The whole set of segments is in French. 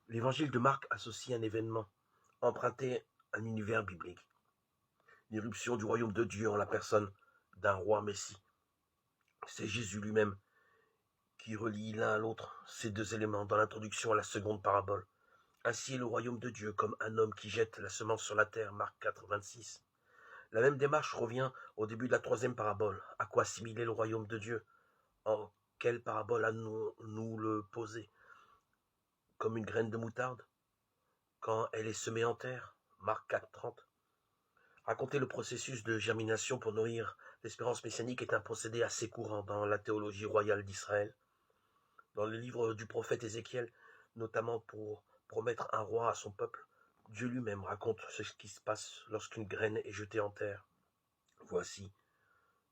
L'évangile de Marc associe un événement emprunté à un univers biblique, l'irruption du royaume de Dieu en la personne d'un roi Messie. C'est Jésus lui-même qui relie l'un à l'autre ces deux éléments dans l'introduction à la seconde parabole. Ainsi est le royaume de Dieu comme un homme qui jette la semence sur la terre, Marc 4, 26. La même démarche revient au début de la troisième parabole. À quoi assimiler le royaume de Dieu? En quelle parabole allons-nous le poser? Comme une graine de moutarde, quand elle est semée en terre, Marc 4, 30. Raconter le processus de germination pour nourrir l'espérance messianique est un procédé assez courant dans la théologie royale d'Israël. Dans le livre du prophète Ézéchiel, notamment pour promettre un roi à son peuple, Dieu lui-même raconte ce qui se passe lorsqu'une graine est jetée en terre. Voici,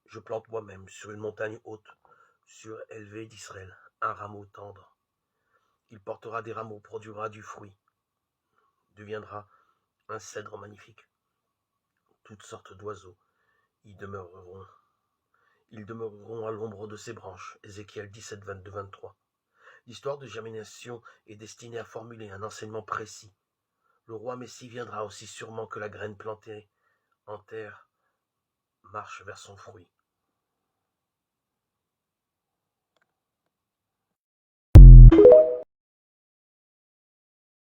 je plante moi-même sur une montagne haute, surélevée d'Israël, un rameau tendre. Il portera des rameaux, produira du fruit, deviendra un cèdre magnifique. Toutes sortes d'oiseaux y demeureront. Ils demeureront à l'ombre de ses branches. Ézéchiel 17, 22, 23. L'histoire de germination est destinée à formuler un enseignement précis. Le roi Messie viendra aussi sûrement que la graine plantée en terre marche vers son fruit.